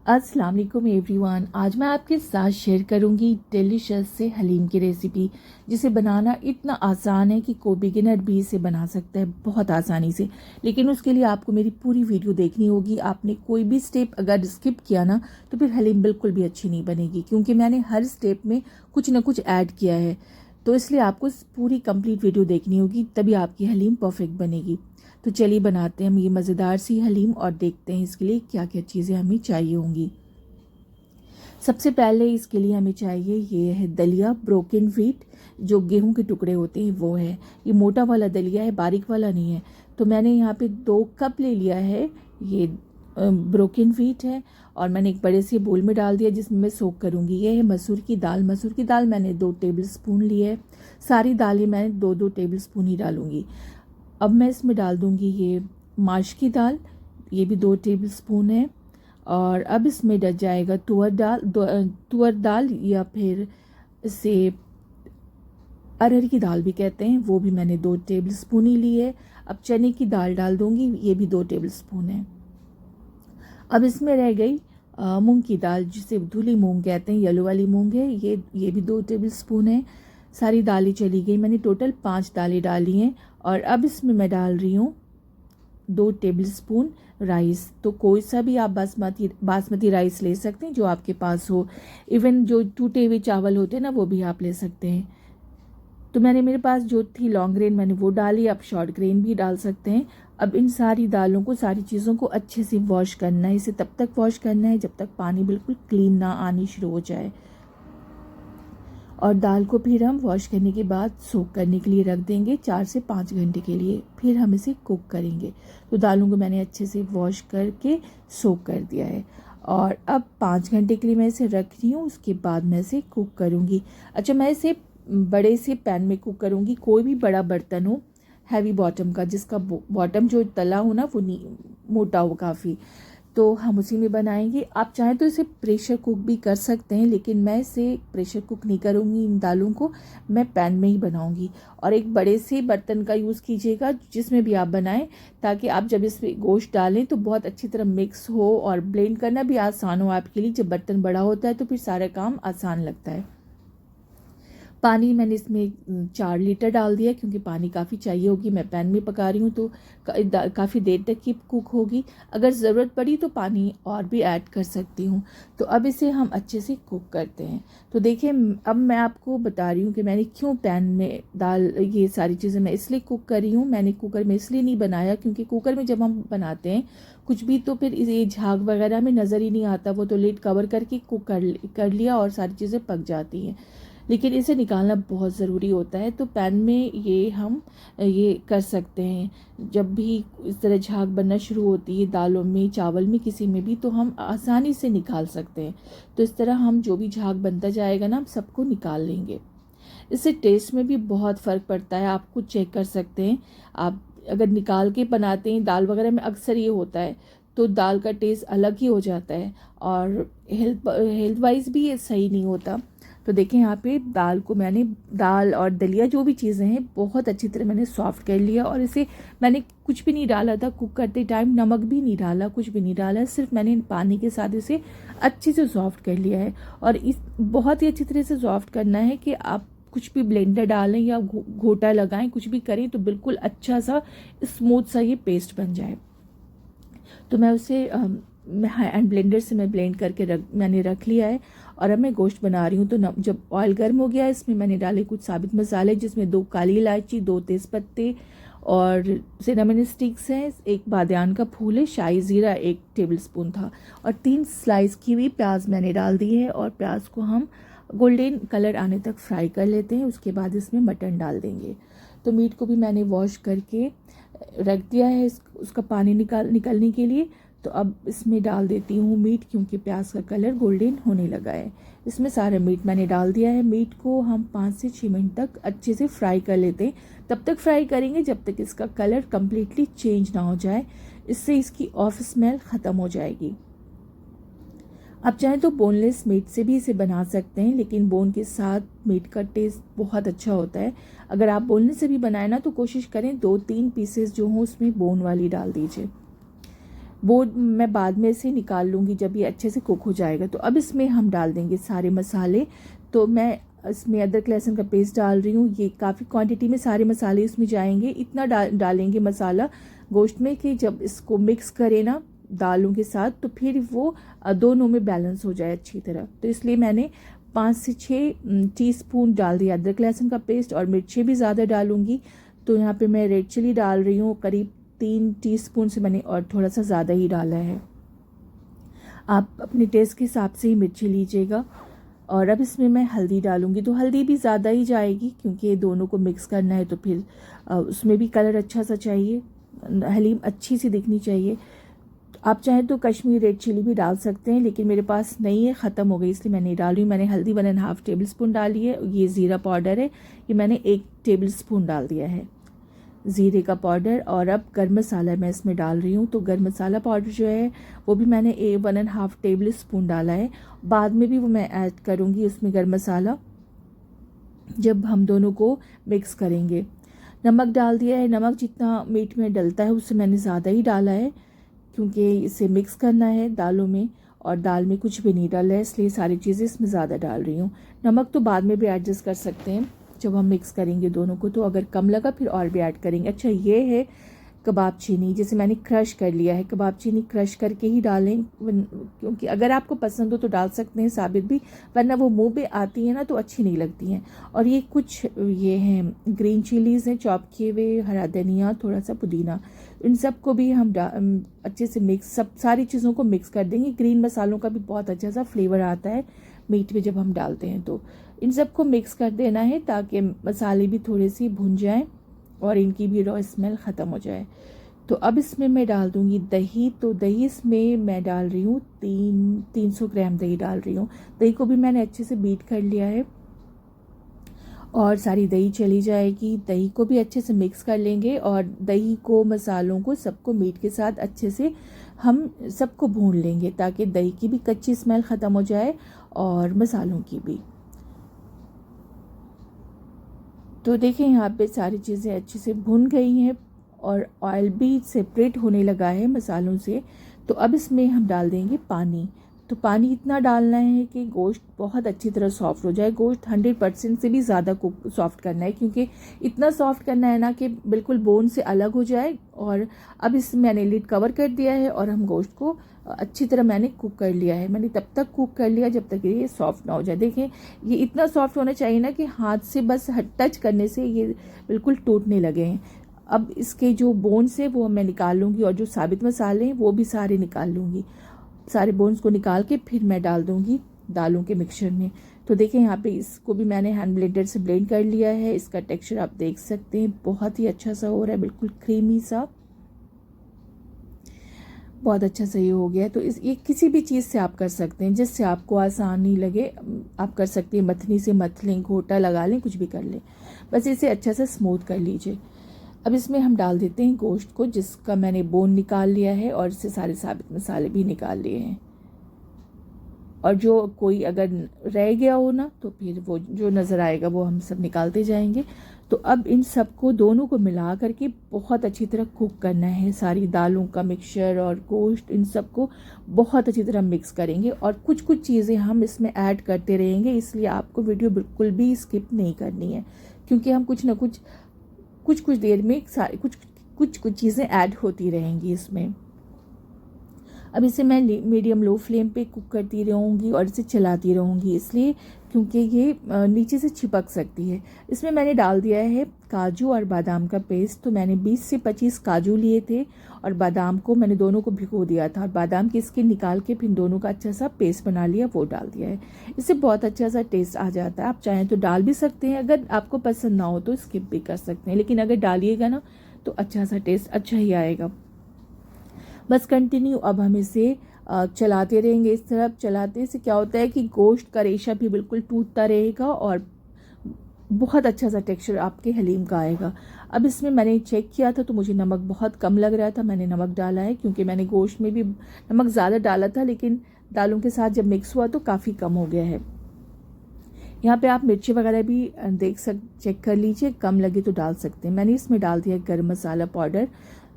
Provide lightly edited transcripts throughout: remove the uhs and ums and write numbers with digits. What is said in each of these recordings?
अस्सलाम वालेकुम एवरीवन। आज मैं आपके साथ शेयर करूंगी डिलीशियस से हलीम की रेसिपी, जिसे बनाना इतना आसान है कि कोई बिगिनर भी इसे बना सकता है बहुत आसानी से। लेकिन उसके लिए आपको मेरी पूरी वीडियो देखनी होगी। आपने कोई भी स्टेप अगर स्किप किया ना तो फिर हलीम बिल्कुल भी अच्छी नहीं बनेगी, क्योंकि मैंने हर स्टेप में कुछ ना कुछ ऐड किया है। तो इसलिए आपको पूरी कंप्लीट वीडियो देखनी होगी, तभी आपकी हलीम परफेक्ट बनेगी। तो चलिए बनाते हैं हम ये मज़ेदार सी हलीम और देखते हैं इसके लिए क्या क्या चीज़ें हमें चाहिए होंगी। सबसे पहले इसके लिए हमें चाहिए ये है दलिया, ब्रोकन व्हीट, जो गेहूं के टुकड़े होते हैं वो है। ये मोटा वाला दलिया है, बारीक वाला नहीं है। तो मैंने यहाँ पे 2 कप ले लिया है। ये ब्रोकन व्हीट है और मैंने एक बड़े से बोल में डाल दिया, जिसमें मैं सोक करूँगी। ये है मसूर की दाल। मसूर की दाल मैंने 2 टेबल स्पून ली है। सारी दालें मैं 2-2 टेबल स्पून ही डालूँगी। अब मैं इसमें डाल दूँगी ये माश की दाल, ये भी 2 टेबल स्पून है। और अब इसमें डल जाएगा तुअर दाल या फिर इसे अरहर की दाल भी कहते हैं, वो भी मैंने 2 टेबल स्पून ही ली है। अब चने की दाल डाल दूँगी, ये भी 2 टेबल स्पून है। अब इसमें रह गई मूंग की दाल, जिसे धुली मूंग कहते हैं, येलो वाली मूंग है। ये भी 2 टेबल स्पून है। सारी दालें चली गई, मैंने टोटल 5 दालें डाली हैं। और अब इसमें मैं डाल रही हूँ 2 टेबल स्पून राइस। तो कोई सा भी आप बासमती राइस ले सकते हैं जो आपके पास हो। इवन जो टूटे हुए चावल होते हैं ना, वो भी आप ले सकते हैं। तो मेरे पास जो थी लॉन्ग ग्रेन, मैंने वो डाली। आप शॉर्ट ग्रेन भी डाल सकते हैं। अब इन सारी दालों को, सारी चीज़ों को अच्छे से वॉश करना है। इसे तब तक वॉश करना है जब तक पानी बिल्कुल क्लीन ना आनी शुरू हो जाए। और दाल को फिर हम वॉश करने के बाद सोक करने के लिए रख देंगे 4 से 5 घंटे के लिए। फिर हम इसे कुक करेंगे। तो दालों को मैंने अच्छे से वॉश करके सोक कर दिया है और अब 5 घंटे के लिए मैं इसे रख रही हूँ। उसके बाद मैं इसे कुक करूँगी। अच्छा, मैं इसे बड़े से पैन में कुक करूँगी। कोई भी बड़ा बर्तन हो हैवी बॉटम का, जिसका बॉटम जो तला हो ना वो मोटा हो काफ़ी, तो हम उसी में बनाएंगे। आप चाहें तो इसे प्रेशर कुक भी कर सकते हैं, लेकिन मैं इसे प्रेशर कुक नहीं करूँगी। इन दालों को मैं पैन में ही बनाऊँगी। और एक बड़े से बर्तन का यूज़ कीजिएगा जिसमें भी आप बनाएं, ताकि आप जब इसमें गोश्त डालें तो बहुत अच्छी तरह मिक्स हो और ब्लेंड करना भी आसान हो आपके लिए। जब बर्तन बड़ा होता है तो फिर सारा काम आसान लगता है। पानी मैंने इसमें 4 लीटर डाल दिया, क्योंकि पानी काफ़ी चाहिए होगी। मैं पैन में पका रही हूँ तो काफ़ी देर तक की कुक होगी। अगर ज़रूरत पड़ी तो पानी और भी ऐड कर सकती हूँ। तो अब इसे हम अच्छे से कुक करते हैं। तो देखिए, अब मैं आपको बता रही हूँ कि मैंने क्यों पैन में दाल, ये सारी चीज़ें मैं इसलिए कुक कर रही हूँ। मैंने कुकर में इसलिए नहीं बनाया क्योंकि कुकर में जब हम बनाते हैं कुछ भी तो फिर ये झाग वगैरह में नज़र ही नहीं आता। वो तो लिड कवर करके कुक कर लिया और सारी चीज़ें पक जाती हैं। लेकिन इसे निकालना बहुत ज़रूरी होता है। तो पैन में ये हम ये कर सकते हैं। जब भी इस तरह झाग बनना शुरू होती है दालों में, चावल में, किसी में भी, तो हम आसानी से निकाल सकते हैं। तो इस तरह हम जो भी झाग बनता जाएगा ना, हम सबको निकाल लेंगे। इससे टेस्ट में भी बहुत फ़र्क पड़ता है। आप खुद चेक कर सकते हैं। आप अगर निकाल के बनाते हैं दाल वगैरह में, अक्सर ये होता है, तो दाल का टेस्ट अलग ही हो जाता है और हेल्थ वाइज भी ये सही नहीं होता। तो देखें, यहाँ पे दाल को मैंने, दाल और दलिया जो भी चीज़ें हैं, बहुत अच्छी तरह मैंने सॉफ्ट कर लिया। और इसे मैंने कुछ भी नहीं डाला था कुक करते टाइम, नमक भी नहीं डाला, कुछ भी नहीं डाला। सिर्फ मैंने पानी के साथ इसे अच्छे से सॉफ्ट कर लिया है। और इस बहुत ही अच्छी तरह से सॉफ्ट करना है कि आप कुछ भी ब्लेंडर डालें या घोटा लगाएं, कुछ भी करें तो बिल्कुल अच्छा सा स्मूथ सा ये पेस्ट बन जाए। तो मैं उसे हैंड ब्लेंडर से मैं ब्लेंड करके मैंने रख लिया है। और अब मैं गोश्त बना रही हूँ। तो जब ऑयल गर्म हो गया, इसमें मैंने डाले कुछ साबित मसाले, जिसमें 2 काली इलायची, 2 तेज़पत्ते और सिनेमन स्टिक्स हैं, 1 बादियान का फूल है, शाही ज़ीरा 1 टेबल स्पून था, और 3 स्लाइस की हुई प्याज मैंने डाल दी है। और प्याज को हम गोल्डन कलर आने तक फ्राई कर लेते हैं। उसके बाद इसमें मटन डाल देंगे। तो मीट को भी मैंने वॉश करके रख दिया है उसका पानी निकलने के लिए। तो अब इसमें डाल देती हूँ मीट, क्योंकि प्याज का कलर गोल्डन होने लगा है। इसमें सारा मीट मैंने डाल दिया है। मीट को हम 5 से 6 मिनट तक अच्छे से फ्राई कर लेते हैं। तब तक फ्राई करेंगे जब तक इसका कलर कम्प्लीटली चेंज ना हो जाए। इससे इसकी ऑफ स्मेल ख़त्म हो जाएगी। आप चाहें तो बोनलेस मीट से भी इसे बना सकते हैं, लेकिन बोन के साथ मीट का टेस्ट बहुत अच्छा होता है। अगर आप बोनलेस से भी बनाए ना, तो कोशिश करें 2-3 पीसेस जो हों उसमें बोन वाली डाल दीजिए। वो मैं बाद में से निकाल लूँगी जब ये अच्छे से कुक हो जाएगा। तो अब इसमें हम डाल देंगे सारे मसाले। तो मैं इसमें अदरक लहसुन का पेस्ट डाल रही हूँ। ये काफ़ी क्वांटिटी में सारे मसाले इसमें जाएंगे। इतना डालेंगे मसाला गोश्त में कि जब इसको मिक्स करें ना दालों के साथ तो फिर वो दोनों में बैलेंस हो जाए अच्छी तरह। तो इसलिए मैंने 5 से 6 टीस्पून डाल दिया अदरक लहसुन का पेस्ट, और मिर्चें भी ज़्यादा डालूंगी। तो यहाँ पे मैं रेड चिली डाल रही हूँ, करीब 3 टीस्पून से मैंने और थोड़ा सा ज़्यादा ही डाला है। आप अपने टेस्ट के हिसाब से ही मिर्ची लीजिएगा। और अब इसमें मैं हल्दी डालूंगी। तो हल्दी भी ज़्यादा ही जाएगी क्योंकि ये दोनों को मिक्स करना है। तो फिर उसमें भी कलर अच्छा सा चाहिए, हलीम अच्छी सी दिखनी चाहिए। आप चाहें तो कश्मीरी रेड चिली भी डाल सकते हैं, लेकिन मेरे पास नहीं है, ख़त्म हो गई, इसलिए मैं नहीं डाल रही हूँ। मैंने हल्दी 1.5 टेबल स्पून डाली है। ये ज़ीरा पाउडर है, ये मैंने 1 टेबल स्पून डाल दिया है ज़ीरे का पाउडर। और अब गर्म मसाला मैं इसमें डाल रही हूँ। तो गर्म मसाला पाउडर जो है वो भी मैंने 1.5 टेबल स्पून डाला है। बाद में भी वो मैं ऐड करूँगी उसमें गर्म मसाला जब हम दोनों को मिक्स करेंगे। नमक डाल दिया है। नमक जितना मीट में डलता है उससे मैंने ज़्यादा ही डाला है क्योंकि इसे मिक्स करना है दालों में, और दाल में कुछ भी नहीं डाला है, इसलिए सारी चीज़ें इसमें ज़्यादा डाल रही हूँ। नमक तो बाद में भी एडजस्ट कर सकते हैं जब हम मिक्स करेंगे दोनों को, तो अगर कम लगा फिर और भी ऐड करेंगे। अच्छा, ये है कबाब चीनी, जैसे मैंने क्रश कर लिया है। कबाब चीनी क्रश करके ही डालें, क्योंकि अगर आपको पसंद हो तो डाल सकते हैं साबित भी, वरना वो मुंह पे आती है ना तो अच्छी नहीं लगती हैं। और ये कुछ ये हैं ग्रीन चिलीज़ हैं चॉप किए हुए, हरा धनिया, थोड़ा सा पुदीना, इन सब को भी हम अच्छे से सब सारी चीज़ों को मिक्स कर देंगे। ग्रीन मसालों का भी बहुत अच्छा सा फ्लेवर आता है मीट में जब हम डालते हैं। तो इन सबको मिक्स कर देना है ताकि मसाले भी थोड़े से भुन जाएं और इनकी भी रॉ स्मेल ख़त्म हो जाए। तो अब इसमें मैं डाल दूंगी दही। तो दही इसमें मैं डाल रही हूँ 300 ग्राम दही डाल रही हूँ। दही को भी मैंने अच्छे से बीट कर लिया है और सारी दही चली जाएगी। दही को भी अच्छे से मिक्स कर लेंगे और दही को, मसालों को, सबको मीट के साथ अच्छे से हम सबको भून लेंगे ताकि दही की भी कच्ची स्मेल ख़त्म हो जाए और मसालों की भी। तो देखें यहाँ पे सारी चीज़ें अच्छे से भुन गई हैं और ऑयल भी सेपरेट होने लगा है मसालों से। तो अब इसमें हम डाल देंगे पानी। तो पानी इतना डालना है कि गोश्त बहुत अच्छी तरह सॉफ्ट हो जाए। गोश्त 100% से भी ज़्यादा कुक सॉफ्ट करना है, क्योंकि इतना सॉफ्ट करना है ना कि बिल्कुल बोन से अलग हो जाए। और अब इसमें मैंने लिड कवर कर दिया है और हम गोश्त को अच्छी तरह मैंने कुक कर लिया है। मैंने तब तक कुक कर लिया जब तक ये सॉफ्ट ना हो जाए। देखें ये इतना सॉफ्ट होना चाहिए ना कि हाथ से बस टच करने से ये बिल्कुल टूटने लगे हैं। अब इसके जो बोन्स है वो मैं निकाल लूँगी और जो साबित मसाले हैं वो भी सारे निकाल लूँगी। सारे बोन्स को निकाल के फिर मैं डाल दूँगी दालों के मिक्सचर में। तो देखें यहाँ पे इसको भी मैंने हैंड ब्लेंडर से ब्लेंड कर लिया है। इसका टेक्सचर आप देख सकते हैं, बहुत ही अच्छा सा हो रहा है, बिल्कुल क्रीमी सा, बहुत अच्छा सही हो गया है। तो ये किसी भी चीज़ से आप कर सकते हैं, जिससे आपको आसानी लगे आप कर सकते हैं। मथनी से मथ लें, घोटा लगा लें, कुछ भी कर लें, बस इसे अच्छा सा स्मूथ कर लीजिए। अब इसमें हम डाल देते हैं गोश्त को, जिसका मैंने बोन निकाल लिया है और इससे सारे साबित मसाले भी निकाल लिए हैं। और जो कोई अगर रह गया हो ना तो फिर वो जो नज़र आएगा वो हम सब निकालते जाएंगे। तो अब इन सबको दोनों को मिला करके बहुत अच्छी तरह कुक करना है। सारी दालों का मिक्सचर और गोश्त, इन सबको बहुत अच्छी तरह मिक्स करेंगे और कुछ कुछ चीज़ें हम इसमें ऐड करते रहेंगे, इसलिए आपको वीडियो बिल्कुल भी स्किप नहीं करनी है, क्योंकि हम कुछ ना कुछ देर में सारी कुछ चीज़ें ऐड होती रहेंगी इसमें। अब इसे मैं मीडियम लो फ्लेम पे कुक करती रहूँगी और इसे चलाती रहूँगी, इसलिए क्योंकि ये नीचे से चिपक सकती है। इसमें मैंने डाल दिया है काजू और बादाम का पेस्ट। तो मैंने 20 से 25 काजू लिए थे और बादाम को मैंने दोनों को भिगो दिया था और बादाम की स्किन निकाल के फिर दोनों का अच्छा सा पेस्ट बना लिया, वो डाल दिया है। इससे बहुत अच्छा सा टेस्ट आ जाता है। आप चाहें तो डाल भी सकते हैं, अगर आपको पसंद ना हो तो स्किप भी कर सकते हैं, लेकिन अगर डालिएगा ना तो अच्छा सा टेस्ट अच्छा ही आएगा। बस कंटिन्यू अब हम इसे चलाते रहेंगे। इस तरफ चलाते से क्या होता है कि गोश्त का रेशा भी बिल्कुल टूटता रहेगा और बहुत अच्छा सा टेक्सचर आपके हलीम का आएगा। अब इसमें मैंने चेक किया था तो मुझे नमक बहुत कम लग रहा था, मैंने नमक डाला है, क्योंकि मैंने गोश्त में भी नमक ज़्यादा डाला था, लेकिन दालों के साथ जब मिक्स हुआ तो काफ़ी कम हो गया है। यहाँ पे आप मिर्ची वगैरह भी चेक कर लीजिए, कम लगे तो डाल सकते हैं। मैंने इसमें डाल दिया गरम मसाला पाउडर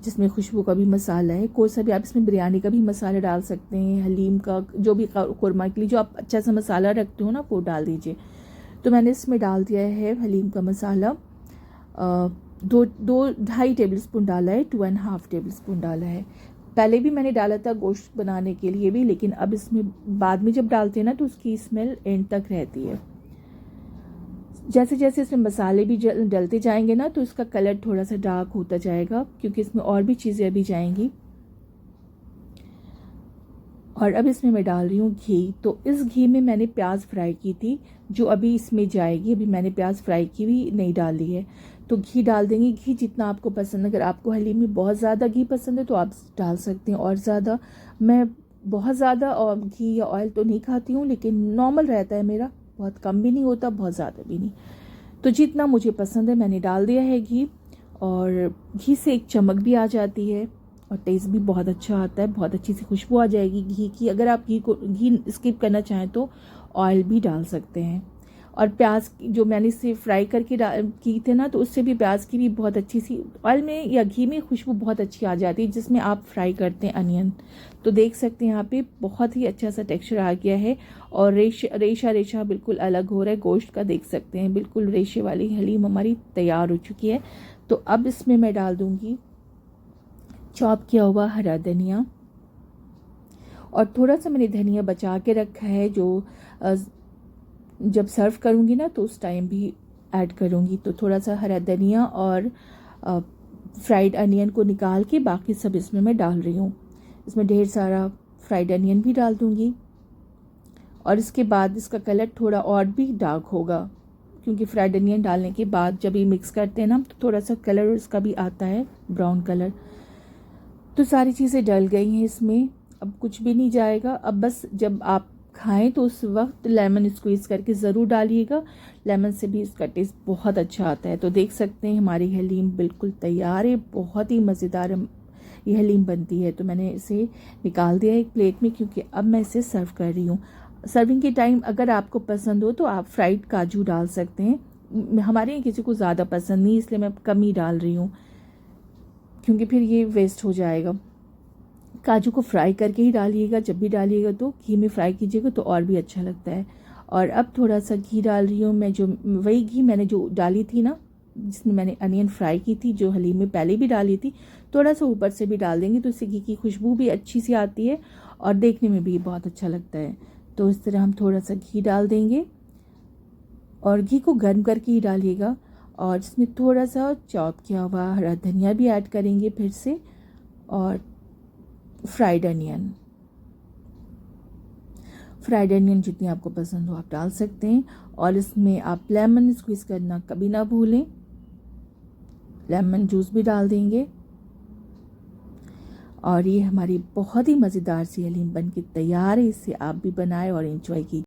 जिसमें खुशबू का भी मसाला है। कोई सा भी आप इसमें बिरयानी का भी मसाला डाल सकते हैं, हलीम का, जो भी कुरमा के लिए जो आप अच्छा सा मसाला रखते हो ना वो डाल दीजिए। तो मैंने इसमें डाल दिया है हलीम का मसाला, 2.5 टेबल स्पून डाला है, 2.5 टेबल स्पून डाला है। पहले भी मैंने डाला था गोश्त बनाने के लिए भी, लेकिन अब इसमें बाद में जब डालते हैं ना तो उसकी स्मेल एंड तक रहती है। जैसे जैसे इसमें मसाले भी डलते जाएंगे ना तो इसका कलर थोड़ा सा डार्क होता जाएगा, क्योंकि इसमें और भी चीज़ें अभी जाएंगी। और अब इसमें मैं डाल रही हूँ घी। तो इस घी में मैंने प्याज फ्राई की थी, जो अभी इसमें जाएगी। अभी मैंने प्याज फ्राई की भी नहीं डाली है, तो घी डाल देंगे। घी जितना आपको पसंद है, अगर आपको हलीम में बहुत ज़्यादा घी पसंद है तो आप डाल सकते हैं और ज़्यादा। मैं बहुत ज़्यादा और घी या ऑयल तो नहीं खाती हूँ, लेकिन नॉर्मल रहता है मेरा, बहुत कम भी नहीं होता, बहुत ज़्यादा भी नहीं। तो जितना मुझे पसंद है मैंने डाल दिया है घी, और घी से एक चमक भी आ जाती है और टेस्ट भी बहुत अच्छा आता है, बहुत अच्छी सी खुशबू आ जाएगी घी की। अगर आप घी स्किप करना चाहें तो ऑयल भी डाल सकते हैं। और प्याज जो मैंने इसे फ्राई करके की थे ना, तो उससे भी प्याज की भी बहुत अच्छी सी ऑयल में या घी में खुशबू बहुत अच्छी आ जाती है, जिसमें आप फ्राई करते हैं अनियन। तो देख सकते हैं यहाँ पे बहुत ही अच्छा सा टेक्सचर आ गया है, और रेशा रेशा बिल्कुल अलग हो रहा है गोश्त का, देख सकते हैं बिल्कुल रेशे वाली हलीम हमारी तैयार हो चुकी है। तो अब इसमें मैं डाल दूँगी चॉप किया हुआ हरा धनिया, और थोड़ा सा मैंने धनिया बचा के रखा है, जो जब सर्व करूँगी ना तो उस टाइम भी ऐड करूँगी। तो थोड़ा सा हरा धनिया और फ्राइड अनियन को निकाल के बाकी सब इसमें मैं डाल रही हूँ। इसमें ढेर सारा फ्राइड अनियन भी डाल दूँगी, और इसके बाद इसका कलर थोड़ा और भी डार्क होगा, क्योंकि फ्राइड अनियन डालने के बाद जब ये मिक्स करते हैं ना तो थोड़ा सा कलर उसका भी आता है, ब्राउन कलर। तो सारी चीज़ें डल गई हैं इसमें, अब कुछ भी नहीं जाएगा। अब बस जब आप खाएं तो उस वक्त लेमन स्क्वीज़ करके ज़रूर डालिएगा, लेमन से भी इसका टेस्ट बहुत अच्छा आता है। तो देख सकते हैं हमारी हलीम बिल्कुल तैयार है, बहुत ही मज़ेदार ये हलीम बनती है। तो मैंने इसे निकाल दिया एक प्लेट में, क्योंकि अब मैं इसे सर्व कर रही हूँ। सर्विंग के टाइम अगर आपको पसंद हो तो आप फ्राइड काजू डाल सकते हैं। हमारे यहाँ किसी को ज़्यादा पसंद नहीं, इसलिए मैं कम ही डाल रही हूँ, क्योंकि फिर ये वेस्ट हो जाएगा। काजू को फ्राई करके ही डालिएगा, जब भी डालिएगा तो घी में फ्राई कीजिएगा तो और भी अच्छा लगता है। और अब थोड़ा सा घी डाल रही हूँ मैं, जो वही घी मैंने जो डाली थी ना, जिसमें मैंने अनियन फ्राई की थी, जो हलीम में पहले भी डाली थी, थोड़ा सा ऊपर से भी डाल देंगे तो इससे घी की खुशबू भी अच्छी सी आती है और देखने में भी बहुत अच्छा लगता है। तो इस तरह हम थोड़ा सा घी डाल देंगे, और घी को गर्म करके ही डालिएगा। और इसमें थोड़ा सा चॉप किया हुआ हरा धनिया भी ऐड करेंगे फिर से, और फ्राइड अनियन जितनी आपको पसंद हो आप डाल सकते हैं। और इसमें आप लेमन स्क्वीज़ करना कभी ना भूलें, लेमन जूस भी डाल देंगे। और ये हमारी बहुत ही मज़ेदार सी हलीम बन के तैयार है। इसे आप भी बनाएं और एंजॉय कीजिए।